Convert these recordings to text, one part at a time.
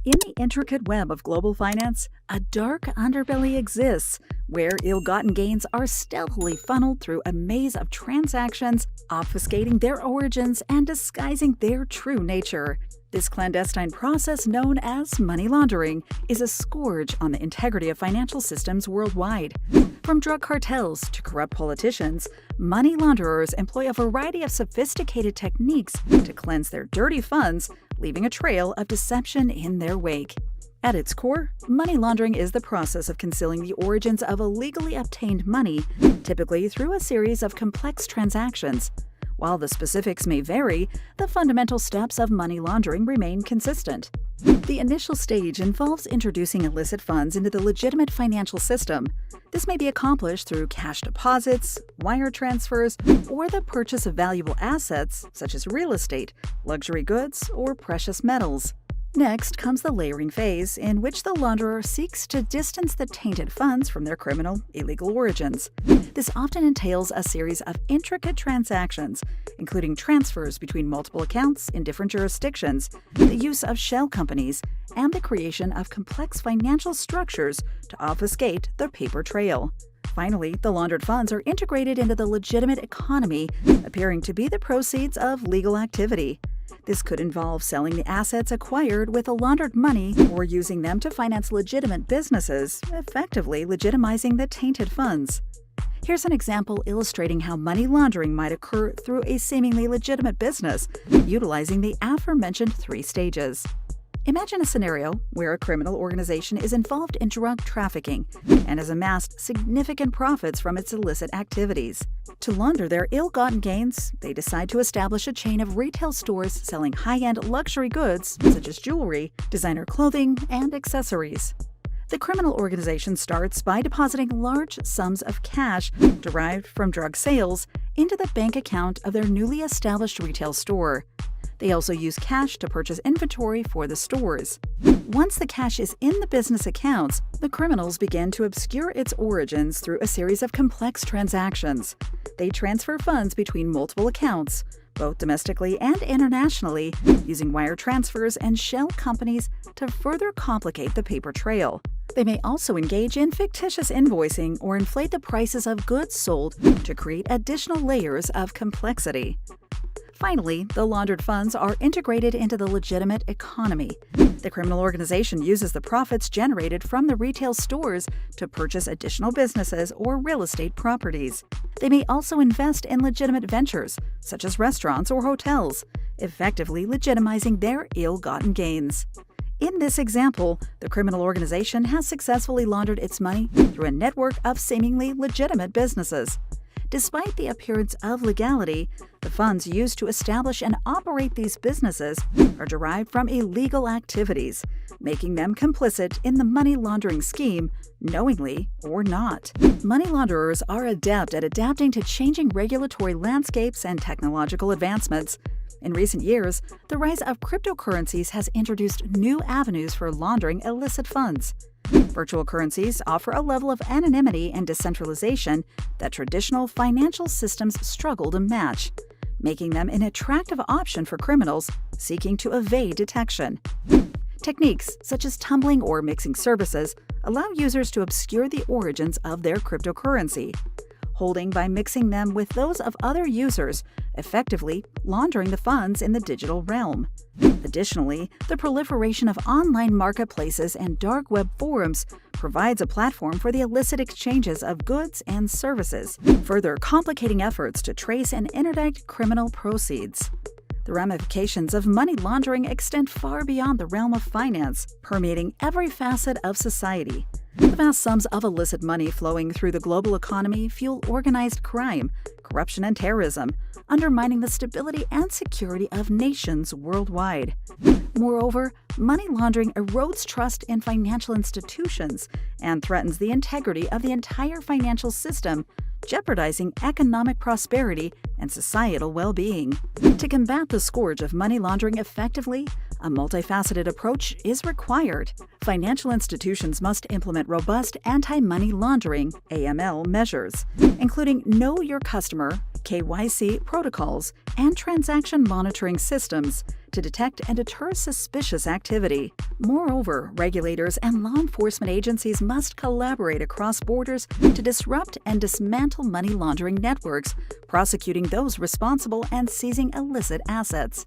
In the intricate web of global finance, a dark underbelly exists where ill-gotten gains are stealthily funneled through a maze of transactions, obfuscating their origins and disguising their true nature. This clandestine process, known as money laundering, is a scourge on the integrity of financial systems worldwide. From drug cartels to corrupt politicians, money launderers employ a variety of sophisticated techniques to cleanse their dirty funds, leaving a trail of deception in their wake. At its core, money laundering is the process of concealing the origins of illegally obtained money, typically through a series of complex transactions. While the specifics may vary, the fundamental steps of money laundering remain consistent. The initial stage involves introducing illicit funds into the legitimate financial system. This may be accomplished through cash deposits, wire transfers, or the purchase of valuable assets such as real estate, luxury goods, or precious metals. Next comes the layering phase, in which the launderer seeks to distance the tainted funds from their criminal, illegal origins. This often entails a series of intricate transactions, including transfers between multiple accounts in different jurisdictions, the use of shell companies, and the creation of complex financial structures to obfuscate the paper trail. Finally, the laundered funds are integrated into the legitimate economy, appearing to be the proceeds of legal activity. This could involve selling the assets acquired with the laundered money or using them to finance legitimate businesses, effectively legitimizing the tainted funds. Here's an example illustrating how money laundering might occur through a seemingly legitimate business, utilizing the aforementioned 3 stages. Imagine a scenario where a criminal organization is involved in drug trafficking and has amassed significant profits from its illicit activities. To launder their ill-gotten gains, they decide to establish a chain of retail stores selling high-end luxury goods such as jewelry, designer clothing, and accessories. The criminal organization starts by depositing large sums of cash derived from drug sales into the bank account of their newly established retail store. They also use cash to purchase inventory for the stores. Once the cash is in the business accounts, the criminals begin to obscure its origins through a series of complex transactions. They transfer funds between multiple accounts, both domestically and internationally, using wire transfers and shell companies to further complicate the paper trail. They may also engage in fictitious invoicing or inflate the prices of goods sold to create additional layers of complexity. Finally, the laundered funds are integrated into the legitimate economy. The criminal organization uses the profits generated from the retail stores to purchase additional businesses or real estate properties. They may also invest in legitimate ventures, such as restaurants or hotels, effectively legitimizing their ill-gotten gains. In this example, the criminal organization has successfully laundered its money through a network of seemingly legitimate businesses. Despite the appearance of legality, the funds used to establish and operate these businesses are derived from illegal activities, making them complicit in the money laundering scheme, knowingly or not. Money launderers are adept at adapting to changing regulatory landscapes and technological advancements. In recent years, the rise of cryptocurrencies has introduced new avenues for laundering illicit funds. Virtual currencies offer a level of anonymity and decentralization that traditional financial systems struggle to match, making them an attractive option for criminals seeking to evade detection. Techniques such as tumbling or mixing services allow users to obscure the origins of their cryptocurrency, holding by mixing them with those of other users, effectively laundering the funds in the digital realm. Additionally, the proliferation of online marketplaces and dark web forums provides a platform for the illicit exchanges of goods and services, further complicating efforts to trace and interdict criminal proceeds. The ramifications of money laundering extend far beyond the realm of finance, permeating every facet of society. The vast sums of illicit money flowing through the global economy fuel organized crime, corruption, and terrorism, undermining the stability and security of nations worldwide. Moreover, money laundering erodes trust in financial institutions and threatens the integrity of the entire financial system, jeopardizing economic prosperity and societal well-being. To combat the scourge of money laundering effectively, a multifaceted approach is required. Financial institutions must implement robust anti-money laundering (AML) measures, including Know Your Customer (KYC) protocols and transaction monitoring systems to detect and deter suspicious activity. Moreover, regulators and law enforcement agencies must collaborate across borders to disrupt and dismantle money laundering networks, prosecuting those responsible and seizing illicit assets.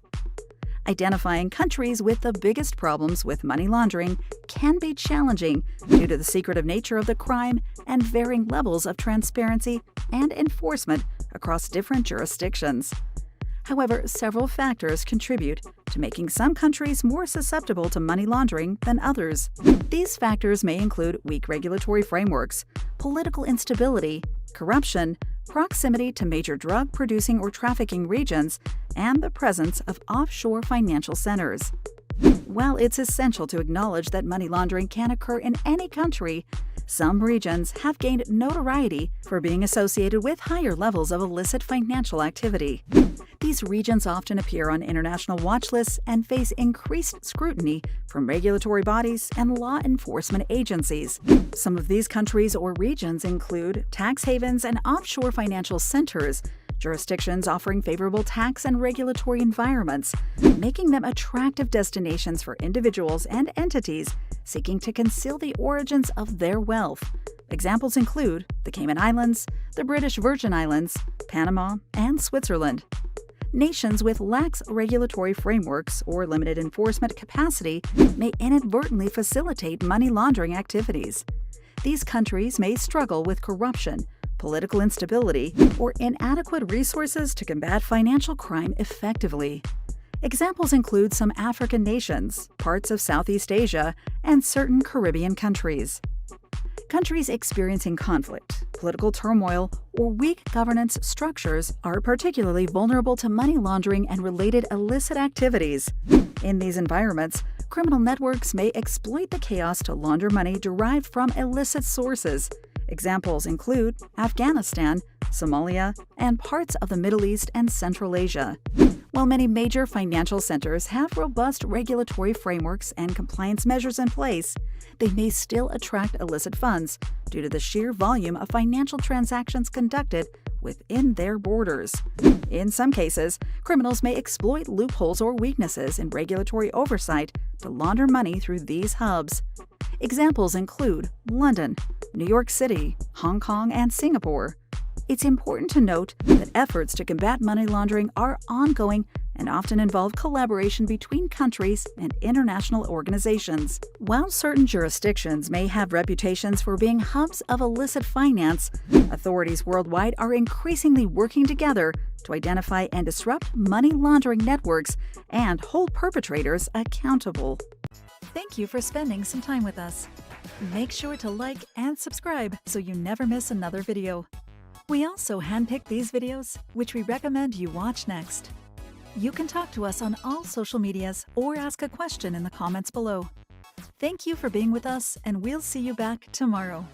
Identifying countries with the biggest problems with money laundering can be challenging due to the secretive nature of the crime and varying levels of transparency and enforcement across different jurisdictions. However, several factors contribute to making some countries more susceptible to money laundering than others. These factors may include weak regulatory frameworks, political instability, corruption, proximity to major drug-producing or trafficking regions, and the presence of offshore financial centers. While it's essential to acknowledge that money laundering can occur in any country, some regions have gained notoriety for being associated with higher levels of illicit financial activity. These regions often appear on international watch lists and face increased scrutiny from regulatory bodies and law enforcement agencies. Some of these countries or regions include tax havens and offshore financial centers, jurisdictions offering favorable tax and regulatory environments, making them attractive destinations for individuals and entities seeking to conceal the origins of their wealth. Examples include the Cayman Islands, the British Virgin Islands, Panama, and Switzerland. Nations with lax regulatory frameworks or limited enforcement capacity may inadvertently facilitate money laundering activities. These countries may struggle with corruption, political instability, or inadequate resources to combat financial crime effectively. Examples include some African nations, parts of Southeast Asia, and certain Caribbean countries. Countries experiencing conflict, political turmoil, or weak governance structures are particularly vulnerable to money laundering and related illicit activities. In these environments, criminal networks may exploit the chaos to launder money derived from illicit sources. Examples include Afghanistan, Somalia, and parts of the Middle East and Central Asia. While many major financial centers have robust regulatory frameworks and compliance measures in place, they may still attract illicit funds due to the sheer volume of financial transactions conducted within their borders. In some cases, criminals may exploit loopholes or weaknesses in regulatory oversight to launder money through these hubs. Examples include London, New York City, Hong Kong, and Singapore. It's important to note that efforts to combat money laundering are ongoing and often involve collaboration between countries and international organizations. While certain jurisdictions may have reputations for being hubs of illicit finance, authorities worldwide are increasingly working together to identify and disrupt money laundering networks and hold perpetrators accountable. Thank you for spending some time with us. Make sure to like and subscribe so you never miss another video. We also handpick these videos, which we recommend you watch next. You can talk to us on all social medias or ask a question in the comments below. Thank you for being with us, and we'll see you back tomorrow.